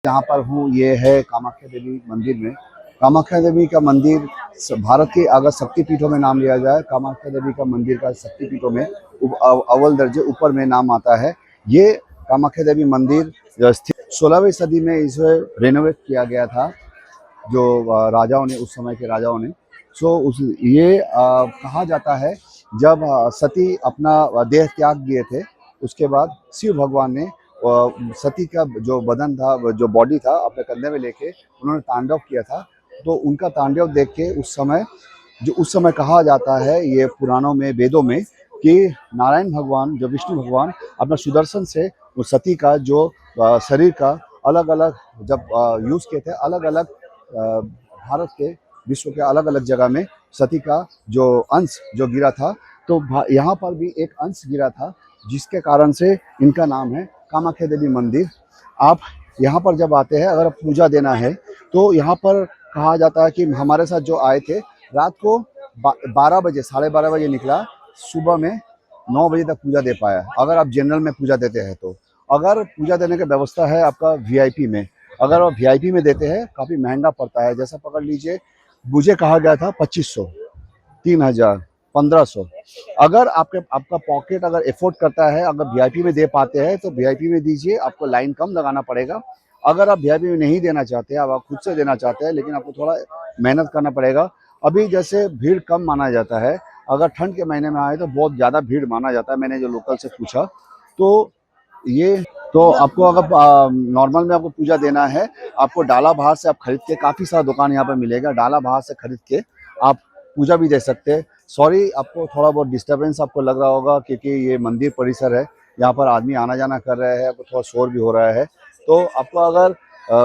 जहाँ पर हूँ ये है कामाख्या देवी मंदिर में। कामाख्या देवी का मंदिर भारत के अगर शक्तिपीठों में नाम लिया जाए, कामाख्या देवी का मंदिर का शक्तिपीठों में अव्वल दर्जे ऊपर में नाम आता है। ये कामाख्या देवी मंदिर स्थित 16वीं सदी में इसे रेनोवेट किया गया था, जो राजाओं ने, उस समय के राजाओं ने। कहा जाता है जब सती अपना देह त्याग दिए थे, उसके बाद शिव भगवान ने सती का जो बदन था, जो बॉडी था, अपने कंधे में लेके उन्होंने तांडव किया था। तो उनका तांडव देख के उस समय कहा जाता है, ये पुराणों में, वेदों में, कि नारायण भगवान, जो विष्णु भगवान, अपना सुदर्शन से वो सती का जो शरीर का अलग अलग जब यूज़ किए थे, अलग अलग भारत के, विश्व के अलग अलग जगह में सती का जो अंश जो गिरा था, तो यहाँ पर भी एक अंश गिरा था, जिसके कारण से इनका नाम है कामाख्या देवी मंदिर। आप यहाँ पर जब आते हैं, अगर पूजा देना है, तो यहाँ पर कहा जाता है कि हमारे साथ जो आए थे, रात को 12 बजे, 12:30 बजे निकला, सुबह में 9 बजे तक पूजा दे पाया। अगर आप जनरल में पूजा देते हैं तो। अगर पूजा देने की व्यवस्था है आपका वीआईपी में, अगर आप वीआईपी में देते हैं, काफ़ी महंगा पड़ता है। जैसा पकड़ लीजिए, मुझे कहा गया था 2500, 3000, 1500। अगर आपका पॉकेट अगर एफोर्ड करता है, अगर वीआईपी में दे पाते हैं तो वीआईपी में दीजिए, आपको लाइन कम लगाना पड़ेगा। अगर आप वीआईपी में नहीं देना चाहते, अब आप खुद से देना चाहते हैं, लेकिन आपको थोड़ा मेहनत करना पड़ेगा। अभी जैसे भीड़ कम माना जाता है, अगर ठंड के महीने में आए तो बहुत ज़्यादा भीड़ माना जाता है। मैंने जो लोकल से पूछा, तो ये तो आपको अगर नॉर्मल में आपको पूजा देना है, आपको डाला बाहर से आप खरीद के, काफ़ी सारा दुकान यहाँ पर मिलेगा, डाला बाहर से खरीद के आप पूजा भी दे सकते हैं। सॉरी, आपको थोड़ा बहुत डिस्टर्बेंस आपको लग रहा होगा, क्योंकि ये मंदिर परिसर है, यहाँ पर आदमी आना जाना कर रहे हैं, आपको थोड़ा शोर भी हो रहा है। तो आपको अगर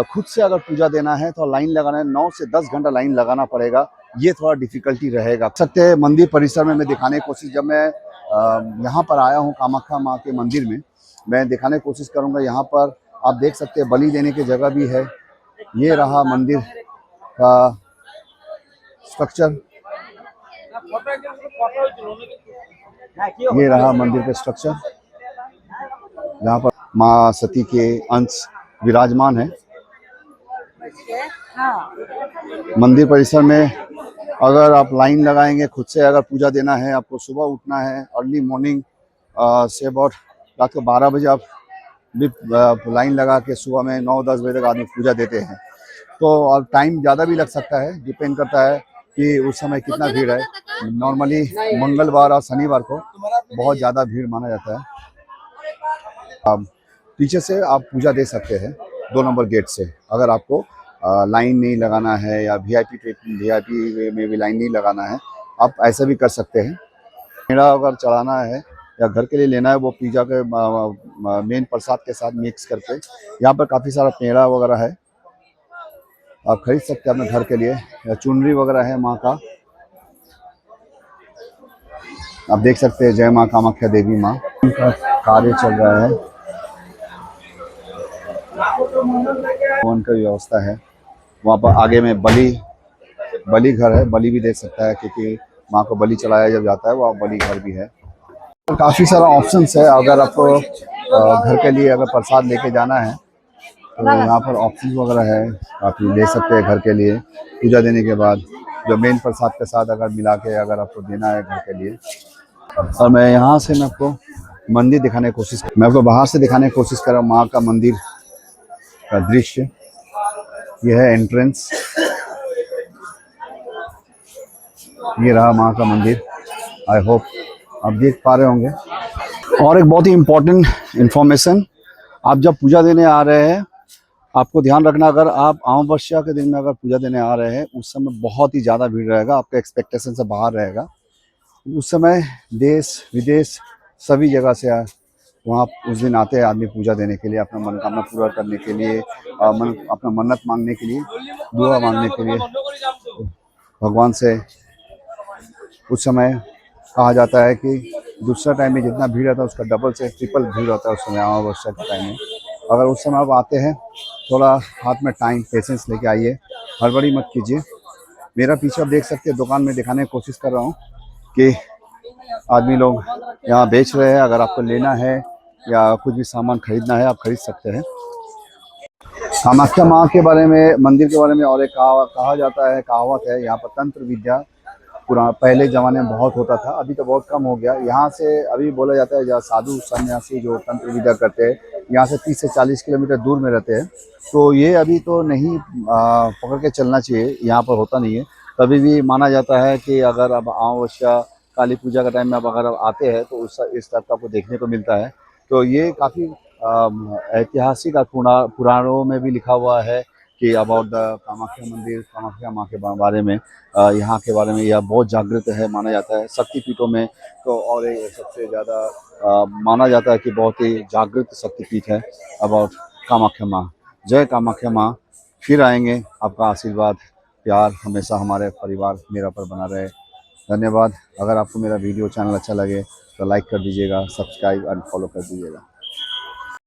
खुद से अगर पूजा देना है तो लाइन लगाना है, 9 से 10 घंटा लाइन लगाना पड़ेगा, ये थोड़ा डिफिकल्टी रहेगा। सकते हैं मंदिर परिसर में मैं दिखाने की कोशिश, जब मैं यहाँ पर आया हूँ कामाख्या माँ के मंदिर में, मैं दिखाने की कोशिश करूँगा। यहाँ पर आप देख सकते हैं बलि देने की जगह भी है। ये रहा मंदिर का स्ट्रक्चर, ये रहा मंदिर का स्ट्रक्चर, जहाँ पर माँ सती के अंश विराजमान है। मंदिर परिसर में अगर आप लाइन लगाएंगे, खुद से अगर पूजा देना है, आपको सुबह उठना है, अर्ली मॉर्निंग से अबाउट रात को 12 बजे आप भी लाइन लगा के सुबह में 9-10 बजे तक आदमी पूजा देते हैं। तो और टाइम ज़्यादा भी लग सकता है, डिपेंड करता है कि उस समय कितना भीड़ है। नॉर्मली मंगलवार और शनिवार को बहुत ज़्यादा भीड़ माना जाता है। पीछे से आप पूजा दे सकते हैं, 2 नंबर गेट से। अगर आपको लाइन नहीं लगाना है, या वीआईपी में भी लाइन नहीं लगाना है, आप ऐसा भी कर सकते हैं। पेड़ा अगर चढ़ाना है या घर के लिए लेना है, वो पूजा के मेन प्रसाद के साथ मिक्स करके, यहाँ पर काफ़ी सारा पेड़ा वगैरह है, आप खरीद सकते हैं अपने घर के लिए। या चुनरी वगैरह है माँ का, आप देख सकते हैं। जय माँ कामाख्या देवी माँ का कार्य चल रहा है, भवन की व्यवस्था है। वहाँ पर आगे में बलि घर है, बलि भी दे सकता है, क्योंकि माँ को बलि चलाया जब जाता है, वहाँ बलि घर भी है। काफ़ी सारा ऑप्शंस है। अगर आपको घर के लिए अगर प्रसाद लेके जाना है, तो यहाँ पर ऑप्शन वगैरह है, आप ले सकते हैं घर के लिए पूजा देने के बाद, जो मेन प्रसाद के साथ अगर मिला के अगर आपको देना है घर के लिए। और मैं यहाँ से मैं आपको मंदिर दिखाने की कोशिश, मैं आपको बाहर से दिखाने की कोशिश कर रहा हूँ माँ का मंदिर का दृश्य। यह है एंट्रेंस, ये रहा माँ का मंदिर। आई होप आप देख पा रहे होंगे। और एक बहुत ही इम्पोर्टेंट इन्फॉर्मेशन, आप जब पूजा देने आ रहे हैं, आपको ध्यान रखना, अगर आप अमावस्या के दिन में अगर पूजा देने आ रहे हैं, उस समय बहुत ही ज़्यादा भीड़ रहेगा, आपका एक्सपेक्टेशन से बाहर रहेगा। उस समय देश विदेश सभी जगह से वहाँ उस दिन आते हैं आदमी पूजा देने के लिए, अपना मनोकामना पूरा करने के लिए, अपना मन्नत मांगने के लिए, दुआ मांगने के लिए भगवान से। उस समय कहा जाता है कि दूसरा टाइम में जितना भीड़ रहता है, उसका डबल से ट्रिपल भीड़ होता है उस समय, अमावस्या के टाइम में। अगर उस समय आप आते हैं, थोड़ा हाथ में टाइम, पेशेंस लेके आइए, हड़बड़ी मत कीजिए। मेरा पीछे आप देख सकते हैं, दुकान में दिखाने की कोशिश कर रहा हूँ कि आदमी लोग यहाँ बेच रहे हैं। अगर आपको लेना है या कुछ भी सामान खरीदना है, आप खरीद सकते हैं। कामाख्या माँ के बारे में, मंदिर के बारे में और एक कहा जाता है, कहावत है, यहाँ पर तंत्र विद्या पहले ज़माने में बहुत होता था, अभी तो बहुत कम हो गया। यहाँ से अभी बोला जाता है जहाँ साधु सन्यासी जो तंत्र विद्या करते हैं, यहाँ से 30 से 40 किलोमीटर दूर में रहते हैं। तो ये अभी तो नहीं पकड़ के चलना चाहिए, यहाँ पर होता नहीं है। तभी भी माना जाता है कि अगर अब अमावस्या काली पूजा का टाइम में अब अगर आप आते हैं तो इस टाइप का आपको देखने को मिलता है। तो ये काफ़ी ऐतिहासिक और पुराणों में भी लिखा हुआ है कि अबाउट द कामाख्या मंदिर, कामाख्या माँ के बारे में, यहाँ के बारे में यह बहुत जागृत है माना जाता है शक्तिपीठों में। तो और ये सबसे ज़्यादा माना जाता है कि बहुत ही जागृत शक्तिपीठ है अबाउट कामाख्या माँ। जय कामाख्या माँ। फिर आएंगे, आपका आशीर्वाद प्यार हमेशा हमारे परिवार मेरा पर बना रहे। धन्यवाद। अगर आपको मेरा वीडियो चैनल अच्छा लगे तो लाइक कर दीजिएगा, सब्सक्राइब एंड फॉलो कर दीजिएगा।